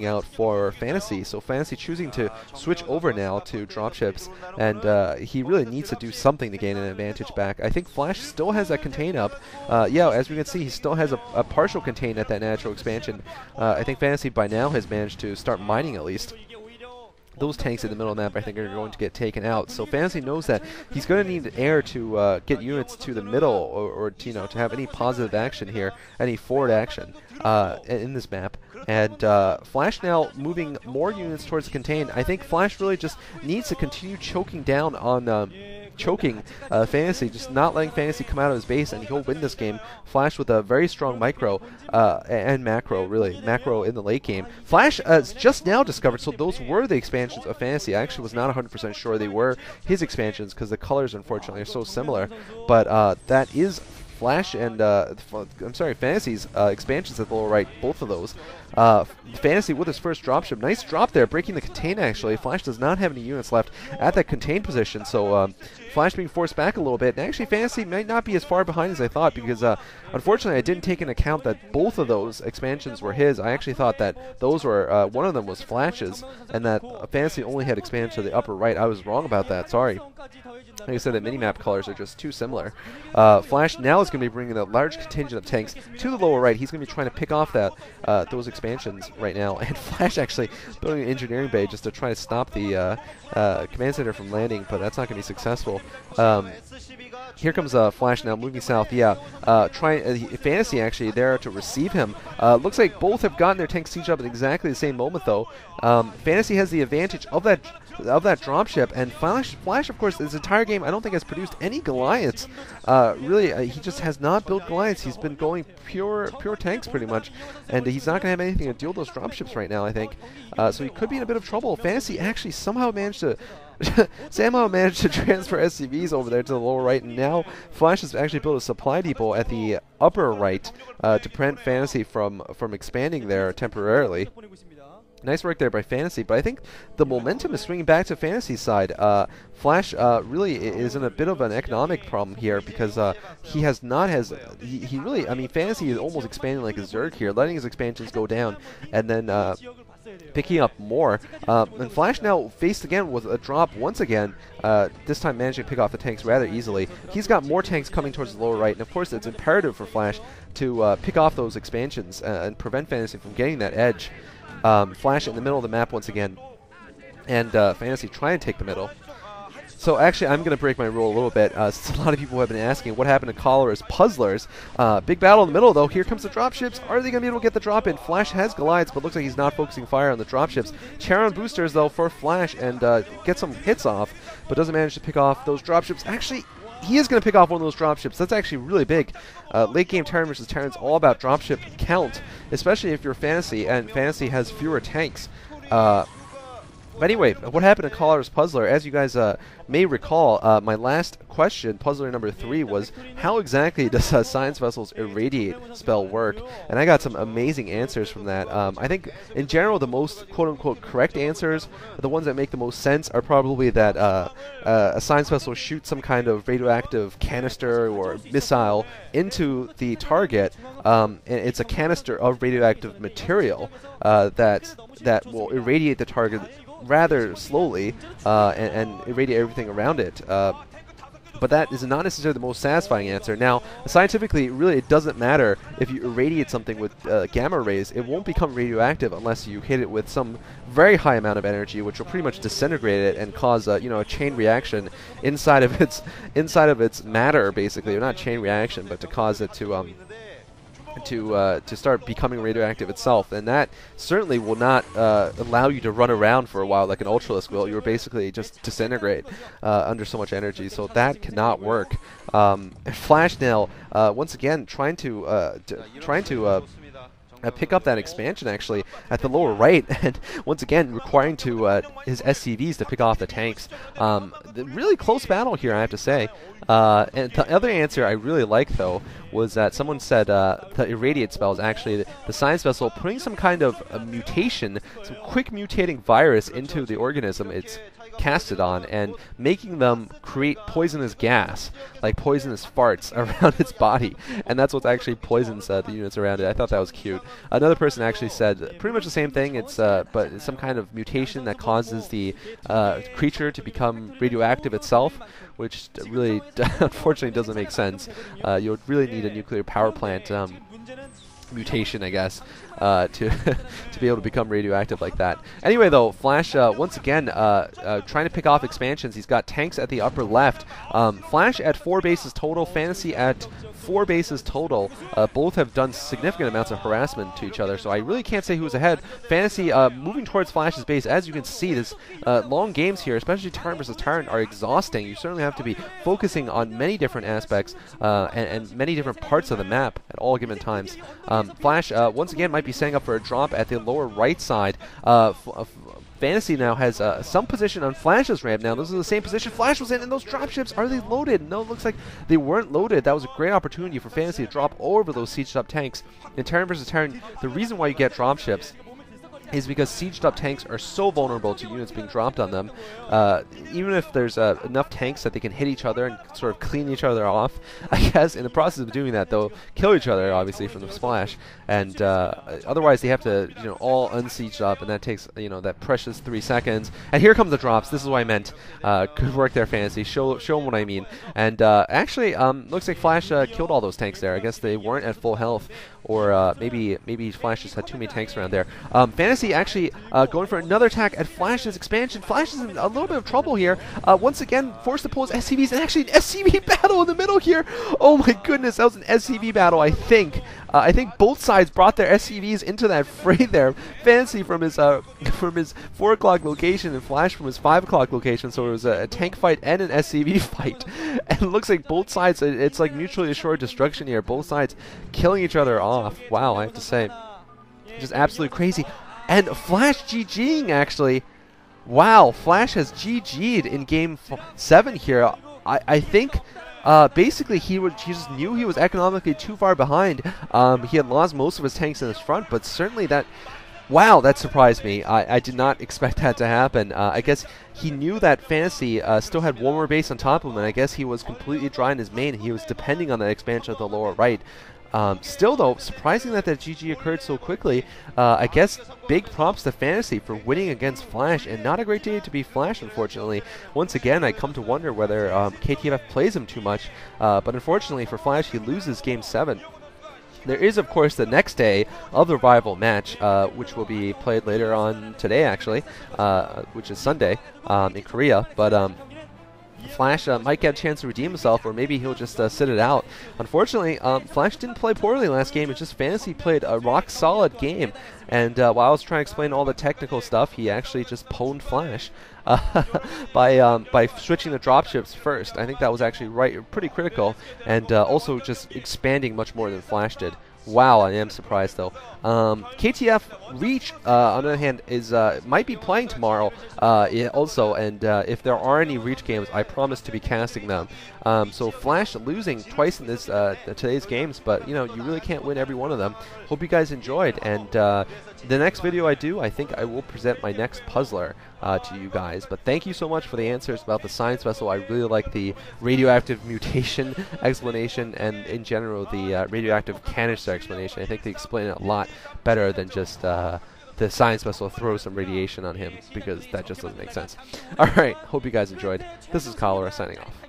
out for Fantasy, so Fantasy choosing to switch over now to dropships, and he really needs to do something to gain an advantage back. I think Flash still has that contain up. Yeah, as we can see, he still has a partial contain at that natural expansion. I think Fantasy by now has managed to start mining at least. Those tanks in the middle of the map, I think, are going to get taken out. So Fantasy knows that he's going to need air to get units to the middle, or to, to have any positive action here, any forward action in this map. And Flash now moving more units towards the contain. I think Flash really just needs to continue choking down on Fantasy, just not letting Fantasy come out of his base, and he'll win this game. Flash with a very strong micro and macro, really. Macro in the late game. Flash just now discovered, so those were the expansions of Fantasy. I actually was not 100% sure they were his expansions, because the colors, unfortunately, are so similar. But that is Flash and, Fantasy's expansions at the lower right, both of those. Fantasy with his first dropship. Nice drop there, breaking the contain actually. Flash does not have any units left at that contain position, so Flash being forced back a little bit. And actually Fantasy might not be as far behind as I thought, because unfortunately I didn't take into account that both of those expansions were his. I actually thought that those were, one of them was Flash's, and that Fantasy only had expansion to the upper right. I was wrong about that, sorry. Like I said, the minimap colors are just too similar. Flash now is going to be bringing a large contingent of tanks to the lower right. He's going to be trying to pick off that those expansions right now. And Flash actually building an engineering bay just to try to stop the command center from landing, but that's not going to be successful. Here comes Flash now moving south. Yeah, Fantasy actually there to receive him. Looks like both have gotten their tanks siege up at exactly the same moment, though. Fantasy has the advantage of that dropship, and Flash, of course, this entire game I don't think has produced any Goliaths. Really, he just has not built Goliaths. He's been going pure tanks pretty much, and he's not going to have anything to deal with those dropships right now, I think. So he could be in a bit of trouble. Fantasy actually somehow managed to transfer SCVs over there to the lower right, and now Flash has actually built a supply depot at the upper right to prevent Fantasy from expanding there temporarily. Nice work there by Fantasy, but I think the momentum is swinging back to Fantasy's side. Flash really is in a bit of an economic problem here, because he really, I mean, Fantasy is almost expanding like a Zerg here, letting his expansions go down, and then picking up more. And Flash now faced again with a drop once again, this time managing to pick off the tanks rather easily. He's got more tanks coming towards the lower right, and of course it's imperative for Flash to pick off those expansions and prevent Fantasy from getting that edge. Flash in the middle of the map once again, and Fantasy trying to take the middle. So actually, I'm going to break my rule a little bit, since a lot of people have been asking what happened to CholeraSC Puzzlers. Big battle in the middle, though. Here comes the dropships. Are they going to be able to get the drop in? Flash has Goliaths, but looks like he's not focusing fire on the dropships. Charon boosters, though, for Flash, and get some hits off, but doesn't manage to pick off those dropships. Actually, he is going to pick off one of those dropships. That's actually really big. Late game Terran versus Terran is all about dropship count, especially if you're Fantasy, and Fantasy has fewer tanks. But anyway, what happened to CholeraSC Puzzler? As you guys may recall, my last question, puzzler number 3, was how exactly does Science Vessel's Irradiate spell work? And I got some amazing answers from that. I think, in general, the most quote-unquote correct answers, the ones that make the most sense, are probably that a Science Vessel shoots some kind of radioactive canister or missile into the target, and it's a canister of radioactive material that will irradiate the target rather slowly and irradiate everything around it. But that is not necessarily the most satisfying answer. Now, scientifically, really, it doesn't matter if you irradiate something with gamma rays. It won't become radioactive unless you hit it with some very high amount of energy, which will pretty much disintegrate it and cause a chain reaction inside of its matter, basically. Or not chain reaction, but to cause it to start becoming radioactive itself, and that certainly will not allow you to run around for a while like an Ultralisk will. You will basically just disintegrate under so much energy, so that cannot work. And Flash now once again trying to pick up that expansion actually at the lower right, and once again requiring his SCVs to pick off the tanks. Really close battle here, I have to say. And the other answer I really like, though, was that someone said the Irradiate spell is actually the Science Vessel putting some kind of a mutation, some quick mutating virus into the organism. It's casted on and making them create poisonous gas, like poisonous farts around its body, and that's what actually poisons the units around it. I thought that was cute. Another person actually said pretty much the same thing. It's but it's some kind of mutation that causes the creature to become radioactive itself, which really unfortunately doesn't make sense. You would really need a nuclear power plant mutation, I guess, to to be able to become radioactive like that. Anyway, though, Flash once again trying to pick off expansions. He's got tanks at the upper left. Flash at 4 bases total, Fantasy at 4 bases total. Both have done significant amounts of harassment to each other, so I really can't say who's ahead. Fantasy moving towards Flash's base. As you can see, this long games here, especially Tyrant versus Tyrant, are exhausting. You certainly have to be focusing on many different aspects and many different parts of the map at all given times. Flash once again might be setting up for a drop at the lower right side. Fantasy now has some position on Flash's ramp now. This is the same position Flash was in, and those dropships, are they loaded? No, it looks like they weren't loaded. That was a great opportunity for Fantasy to drop over those sieged up tanks. In Tyrant versus Tyrant, the reason why you get dropships is because sieged up tanks are so vulnerable to units being dropped on them. Even if there's enough tanks that they can hit each other and sort of clean each other off, I guess in the process of doing that they'll kill each other, obviously, from the splash. And otherwise they have to, all unsieged up, and that takes, that precious 3 seconds. And here come the drops. This is what I meant. Good work there, Fantasy. Show them what I mean. And actually, looks like Flash killed all those tanks there. I guess they weren't at full health, or maybe Flash just had too many tanks around there. Fantasy actually going for another attack at Flash's expansion. Flash is in a little bit of trouble here. Once again, forced to pull his SCVs, and actually an SCV battle in the middle here. Oh my goodness, that was an SCV battle, I think. I think both sides brought their SCVs into that fray there. Fantasy from his 4 o'clock location, and Flash from his 5 o'clock location, so it was a tank fight and an SCV fight. And it looks like both sides, it's like mutually assured destruction here. Both sides killing each other off. Wow, I have to say. Just absolutely crazy. And Flash GGing, actually. Wow, Flash has GG'd in game 7 here. I think basically he just knew he was economically too far behind. He had lost most of his tanks in his front, but certainly that... Wow, that surprised me. I did not expect that to happen. I guess he knew that Fantasy still had one more base on top of him, and I guess he was completely dry in his main. He was depending on that expansion at the lower right. Still, though, surprising that GG occurred so quickly. I guess big props to Fantasy for winning against Flash, and not a great day to be Flash, unfortunately. Once again, I come to wonder whether KTF plays him too much, but unfortunately for Flash, he loses Game 7. There is, of course, the next day of the rival match, which will be played later on today, actually, which is Sunday in Korea, but... Flash might get a chance to redeem himself, or maybe he'll just sit it out. Unfortunately, Flash didn't play poorly last game. It's just Fantasy played a rock-solid game. And while I was trying to explain all the technical stuff, he actually just pwned Flash by switching the dropships first. I think that was actually pretty critical, and also just expanding much more than Flash did. Wow, I am surprised though. KTF Reach, on the other hand, might be playing tomorrow also, and if there are any Reach games, I promise to be casting them. So Flash losing twice in this today's games, but you really can't win every one of them. Hope you guys enjoyed, and the next video I do, I think I will present my next puzzler to you guys. But thank you so much for the answers about the science vessel. I really like the radioactive mutation explanation, and in general the radioactive canister explanation. I think they explain it a lot better than just the science vessel throws some radiation on him, because that just doesn't make sense. Alright, hope you guys enjoyed. This is Cholera signing off.